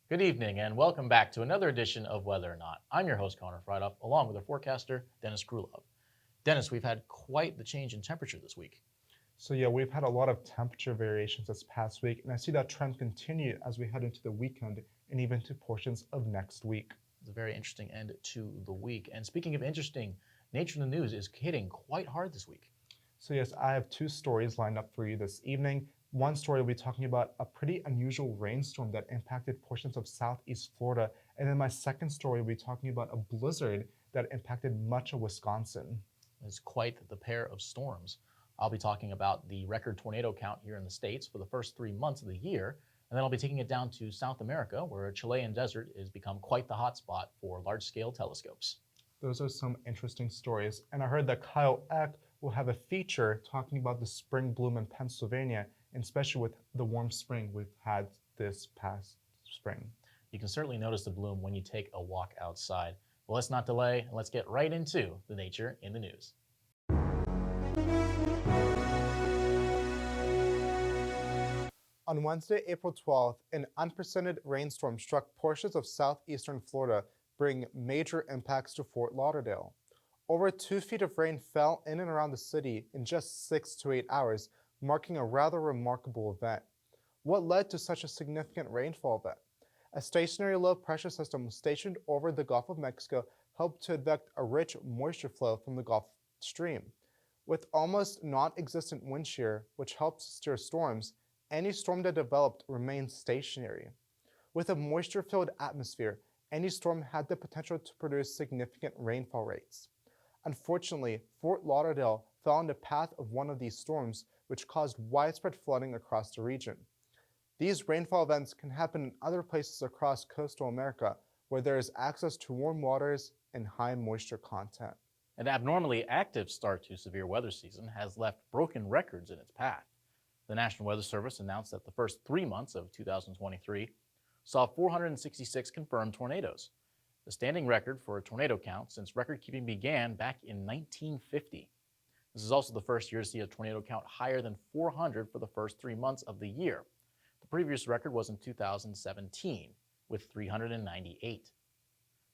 Good evening and welcome back to another edition of Whether or Not. I'm your host, Freidhoff, along with our forecaster, Dennis Khrulov. Dennis, we've had quite the change in temperature this week. So yeah, we've had a lot of temperature variations this past week, and I see that trend continue as we head into the weekend and even to portions of next week. It's a very interesting end to the week. And speaking of interesting, Nature in the News is hitting quite hard this week. So yes, I have two stories lined up for you this evening. One story will be talking about a pretty unusual rainstorm that impacted portions of southeast Florida. And then my second story will be talking about a blizzard that impacted much of Wisconsin. It's quite the pair of storms. I'll be talking about the record tornado count here in the States for the first 3 months of the year. And then I'll be taking it down to South America, where a Chilean desert has become quite the hotspot for large-scale telescopes. Those are some interesting stories. And I heard that Kyle Eck will have a feature talking about the spring bloom in Pennsylvania, and especially with the warm spring we've had this past spring. You can certainly notice the bloom when you take a walk outside. Well, let's not delay, and let's get right into the Nature in the News. On Wednesday, April 12th, an unprecedented rainstorm struck portions of southeastern Florida, bringing major impacts to Fort Lauderdale. Over 2 feet of rain fell in and around the city in just 6 to 8 hours, marking a rather remarkable event. What led to such a significant rainfall event? A stationary low-pressure system stationed over the Gulf of Mexico helped to adduct a rich moisture flow from the Gulf Stream. With almost non-existent wind shear, which helps steer storms, any storm that developed remained stationary. With a moisture-filled atmosphere, any storm had the potential to produce significant rainfall rates. Unfortunately, Fort Lauderdale fell in the path of one of these storms, which caused widespread flooding across the region. These rainfall events can happen in other places across coastal America, where there is access to warm waters and high moisture content. An abnormally active start to severe weather season has left broken records in its path. The National Weather Service announced that the first 3 months of 2023 saw 466 confirmed tornadoes, the standing record for a tornado count since record keeping began back in 1950. This is also the first year to see a tornado count higher than 400 for the first 3 months of the year. The previous record was in 2017 with 398.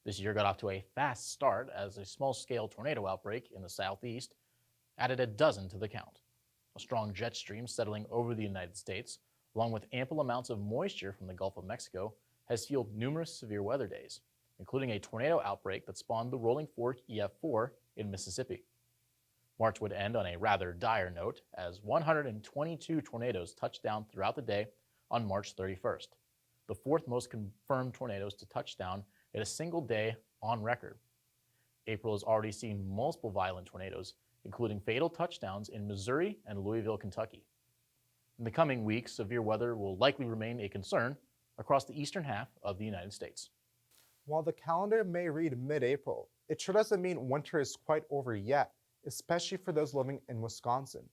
This year got off to a fast start as a small-scale tornado outbreak in the southeast added a dozen to the count. A strong jet stream settling over the United States, along with ample amounts of moisture from the Gulf of Mexico, has fueled numerous severe weather days, including a tornado outbreak that spawned the Rolling Fork EF4 in Mississippi. March would end on a rather dire note as 122 tornadoes touched down throughout the day on March 31st, the fourth most confirmed tornadoes to touch down in a single day on record. April has already seen multiple violent tornadoes, including fatal touchdowns in Missouri and Louisville, Kentucky. In the coming weeks, severe weather will likely remain a concern across the eastern half of the United States. While the calendar may read mid-April, it sure doesn't mean winter is quite over yet, especially for those living in Wisconsin.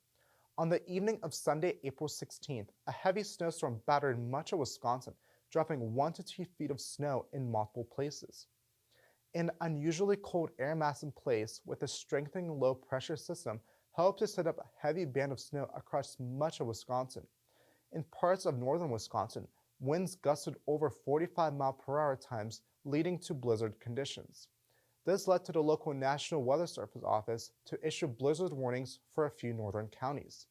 On the evening of Sunday, April 16th, a heavy snowstorm battered much of Wisconsin, dropping 1 to 2 feet of snow in multiple places. An unusually cold air mass in place with a strengthening low-pressure system helped to set up a heavy band of snow across much of Wisconsin. In parts of northern Wisconsin, winds gusted over 45-mile-per-hour times, leading to blizzard conditions. This led to the local National Weather Service office to issue blizzard warnings for a few northern counties.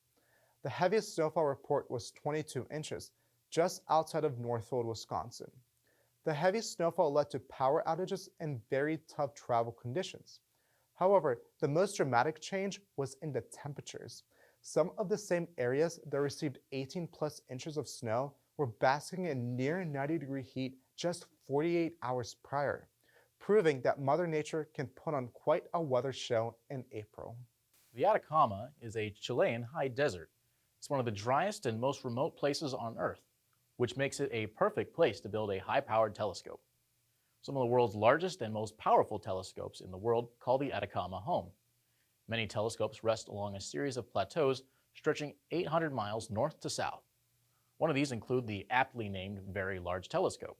The heaviest snowfall report was 22 inches, just outside of Northfield, Wisconsin. The heavy snowfall led to power outages and very tough travel conditions. However, the most dramatic change was in the temperatures. Some of the same areas that received 18+ inches of snow were basking in near 90-degree heat just 48 hours prior, proving that Mother Nature can put on quite a weather show in April. The Atacama is a Chilean high desert. It's one of the driest and most remote places on Earth, which makes it a perfect place to build a high-powered telescope. Some of the world's largest and most powerful telescopes in the world call the Atacama home. Many telescopes rest along a series of plateaus stretching 800 miles north to south. One of these include the aptly named Very Large Telescope,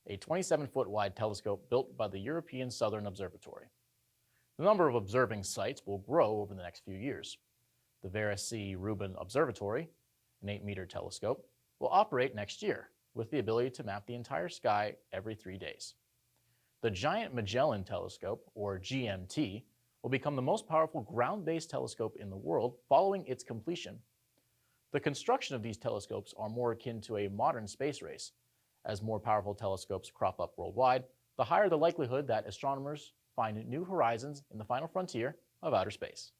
a 27-foot wide telescope built by the European Southern Observatory. The number of observing sites will grow over the next few years. The Vera C. Rubin Observatory, an 8-meter telescope, will operate next year with the ability to map the entire sky every 3 days. The Giant Magellan Telescope, or GMT, will become the most powerful ground-based telescope in the world following its completion. The construction of these telescopes are more akin to a modern space race. As more powerful telescopes crop up worldwide, the higher the likelihood that astronomers find new horizons in the final frontier of outer space.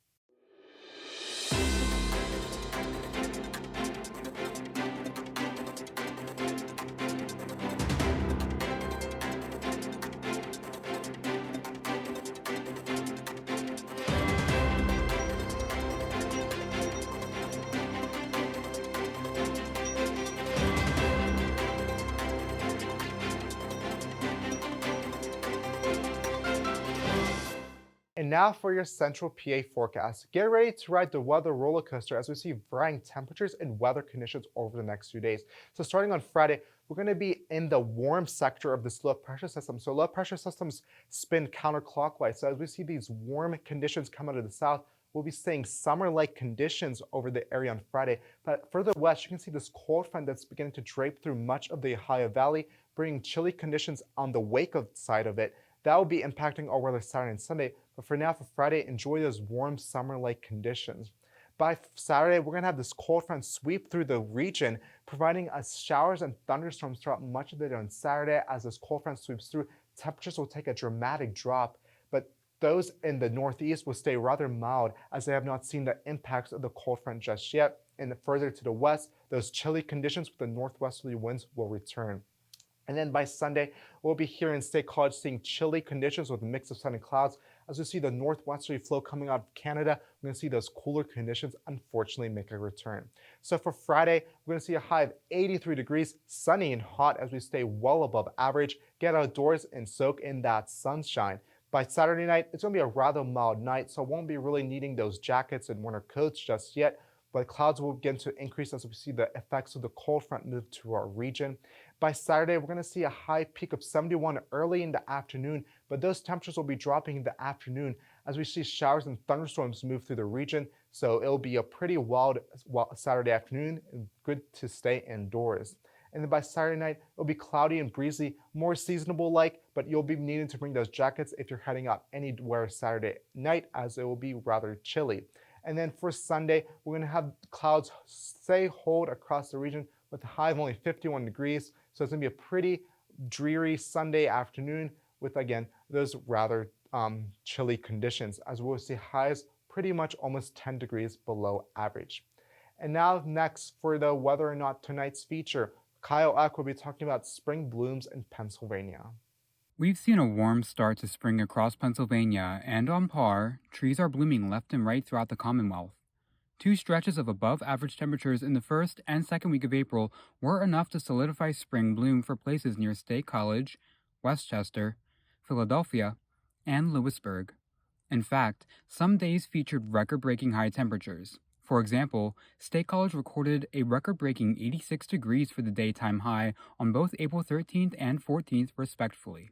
And now for your central PA forecast. Get ready to ride the weather roller coaster as we see varying temperatures and weather conditions over the next few days. So starting on Friday, we're going to be in the warm sector of this low pressure system. So low pressure systems spin counterclockwise. So as we see these warm conditions come out of the south, we'll be seeing summer-like conditions over the area on Friday. But further west, you can see this cold front that's beginning to drape through much of the Ohio Valley, bringing chilly conditions on the wake of side of it. That will be impacting our weather Saturday and Sunday. But for now, for Friday, enjoy those warm summer-like conditions. By Saturday, we're going to have this cold front sweep through the region, providing us showers and thunderstorms throughout much of the day on Saturday. As this cold front sweeps through, temperatures will take a dramatic drop, but those in the northeast will stay rather mild as they have not seen the impacts of the cold front just yet. And further to the west, those chilly conditions with the northwesterly winds will return. And then by Sunday, we'll be here in State College seeing chilly conditions with a mix of sun and clouds. As we see the northwesterly flow coming out of Canada, we're going to see those cooler conditions unfortunately make a return. So for Friday, we're going to see a high of 83 degrees, sunny and hot as we stay well above average. Get outdoors and soak in that sunshine. By Saturday night, it's going to be a rather mild night, so I won't be really needing those jackets and winter coats just yet. But clouds will begin to increase as we see the effects of the cold front move to our region. By Saturday, we're going to see a high peak of 71 early in the afternoon, but those temperatures will be dropping in the afternoon as we see showers and thunderstorms move through the region. So it'll be a pretty wild Saturday afternoon and good to stay indoors. And then by Saturday night, it'll be cloudy and breezy, more seasonable-like, but you'll be needing to bring those jackets if you're heading out anywhere Saturday night, as it will be rather chilly. And then for Sunday, we're going to have clouds hold across the region with a high of only 51 degrees. So it's going to be a pretty dreary Sunday afternoon with, again, those rather chilly conditions, as we'll see highs pretty much almost 10 degrees below average. And now next for the Whether or Not Tonight's feature, Kyle Eck will be talking about spring blooms in Pennsylvania. We've seen a warm start to spring across Pennsylvania, and on par, trees are blooming left and right throughout the Commonwealth. 2 stretches of above-average temperatures in the first and second week of April were enough to solidify spring bloom for places near State College, Westchester, Philadelphia, and Lewisburg. In fact, some days featured record-breaking high temperatures. For example, State College recorded a record-breaking 86 degrees for the daytime high on both April 13th and 14th, respectively.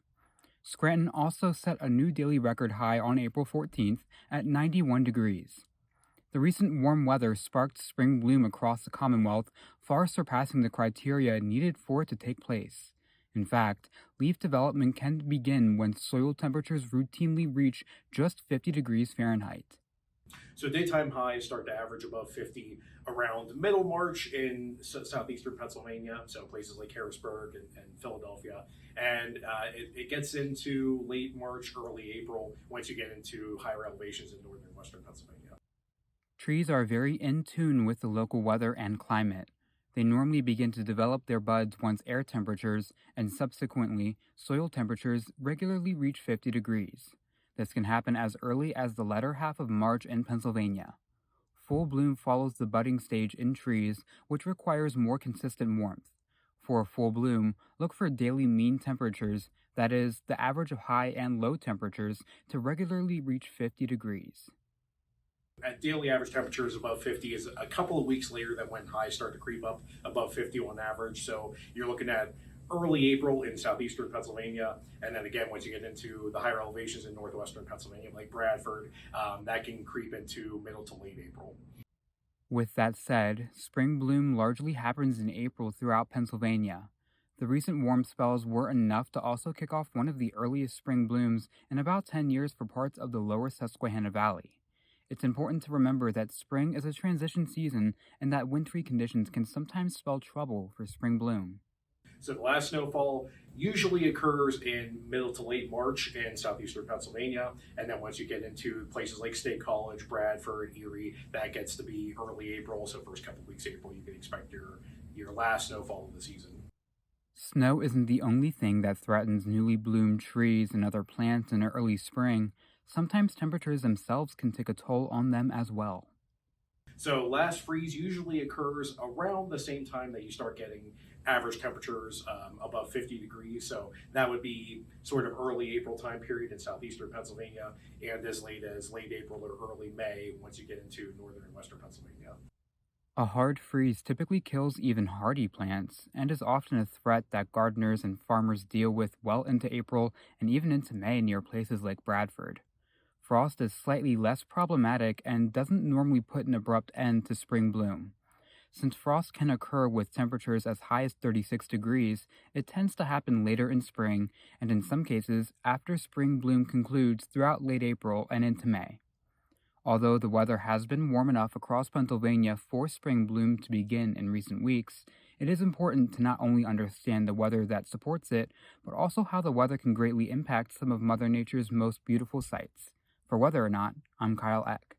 Scranton also set a new daily record high on April 14th at 91 degrees. The recent warm weather sparked spring bloom across the Commonwealth, far surpassing the criteria needed for it to take place. In fact, leaf development can begin when soil temperatures routinely reach just 50 degrees Fahrenheit. So daytime highs start to average above 50 around middle March in southeastern Pennsylvania, so places like Harrisburg and Philadelphia. And it gets into late March, early April, once you get into higher elevations in northern western Pennsylvania. Trees are very in tune with the local weather and climate. They normally begin to develop their buds once air temperatures and subsequently soil temperatures regularly reach 50 degrees. This can happen as early as the latter half of March in Pennsylvania. Full bloom follows the budding stage in trees, which requires more consistent warmth. For a full bloom, look for daily mean temperatures, that is, the average of high and low temperatures, to regularly reach 50 degrees. At daily average temperatures above 50 is a couple of weeks later than when highs start to creep up above 50 on average. So you're looking at early April in southeastern Pennsylvania, and then again once you get into the higher elevations in northwestern Pennsylvania, like Bradford, that can creep into middle to late April. With that said, spring bloom largely happens in April throughout Pennsylvania. The recent warm spells were enough to also kick off one of the earliest spring blooms in about 10 years for parts of the lower Susquehanna Valley. It's important to remember that spring is a transition season and that wintry conditions can sometimes spell trouble for spring bloom. So the last snowfall usually occurs in middle to late March in southeastern Pennsylvania, and then once you get into places like State College, Bradford, Erie, that gets to be early April. So first couple of weeks of April, you can expect your last snowfall of the season. Snow isn't the only thing that threatens newly bloomed trees and other plants in early spring. Sometimes temperatures themselves can take a toll on them as well. So last freeze usually occurs around the same time that you start getting average temperatures above 50 degrees. So that would be sort of early April time period in southeastern Pennsylvania, and as late as late April or early May once you get into northern and western Pennsylvania. A hard freeze typically kills even hardy plants and is often a threat that gardeners and farmers deal with well into April and even into May near places like Bradford. Frost is slightly less problematic and doesn't normally put an abrupt end to spring bloom. Since frost can occur with temperatures as high as 36 degrees, it tends to happen later in spring and in some cases after spring bloom concludes throughout late April and into May. Although the weather has been warm enough across Pennsylvania for spring bloom to begin in recent weeks, it is important to not only understand the weather that supports it, but also how the weather can greatly impact some of Mother Nature's most beautiful sights. For Whether or Not, I'm Kyle Eck.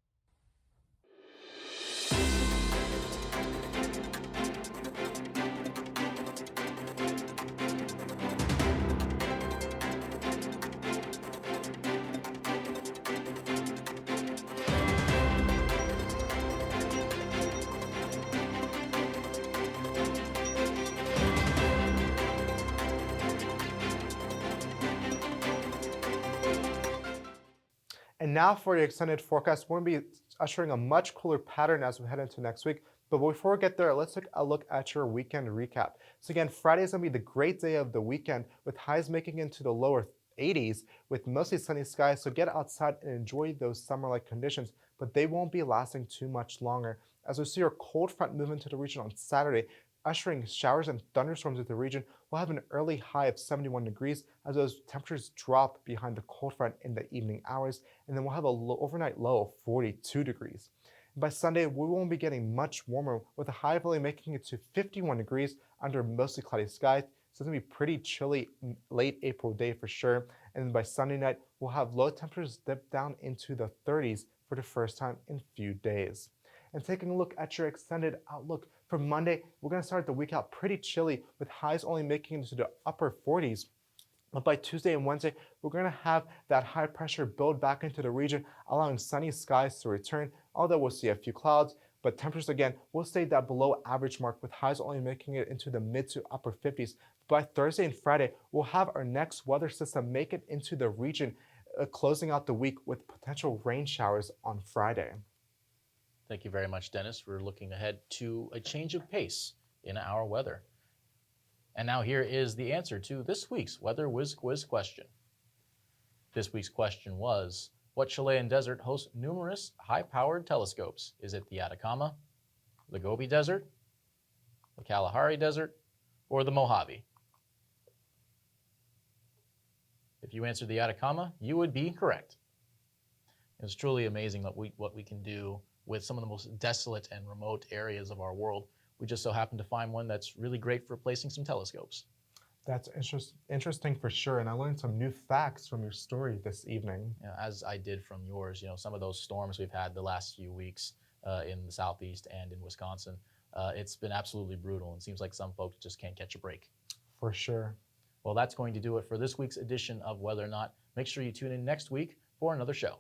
And now for your extended forecast, we're going to be ushering a much cooler pattern as we head into next week. But before we get there, let's take a look at your weekend recap. So again, Friday is going to be the great day of the weekend with highs making into the lower 80s with mostly sunny skies. So get outside and enjoy those summer-like conditions, but they won't be lasting too much longer. As we see our cold front move into the region on Saturday, ushering showers and thunderstorms into the region, we'll have an early high of 71 degrees as those temperatures drop behind the cold front in the evening hours, and then we'll have an overnight low of 42 degrees. By Sunday, we won't be getting much warmer with a high of only making it to 51 degrees under mostly cloudy skies. So it's going to be pretty chilly late April day for sure. And then by Sunday night, we'll have low temperatures dip down into the 30s for the first time in a few days. And taking a look at your extended outlook for Monday, we're going to start the week out pretty chilly with highs only making it to the upper 40s. But by Tuesday and Wednesday, we're going to have that high pressure build back into the region, allowing sunny skies to return, although we'll see a few clouds. But temperatures again will stay that below average mark with highs only making it into the mid to upper 50s. By Thursday and Friday, we'll have our next weather system make it into the region, closing out the week with potential rain showers on Friday. Thank you very much, Dennis. We're looking ahead to a change of pace in our weather. And now here is the answer to this week's Weather Whiz Quiz question. This week's question was, what Chilean desert hosts numerous high-powered telescopes? Is it the Atacama, the Gobi Desert, the Kalahari Desert, or the Mojave? If you answered the Atacama, you would be correct. It's truly amazing that what we can do with some of the most desolate and remote areas of our world. We just so happen to find one that's really great for placing some telescopes. That's interesting for sure, and I learned some new facts from your story this evening. You know, as I did from yours, some of those storms we've had the last few weeks in the Southeast and in Wisconsin, it's been absolutely brutal, and it seems like some folks just can't catch a break. For sure. Well, that's going to do it for this week's edition of Whether or Not. Make sure you tune in next week for another show.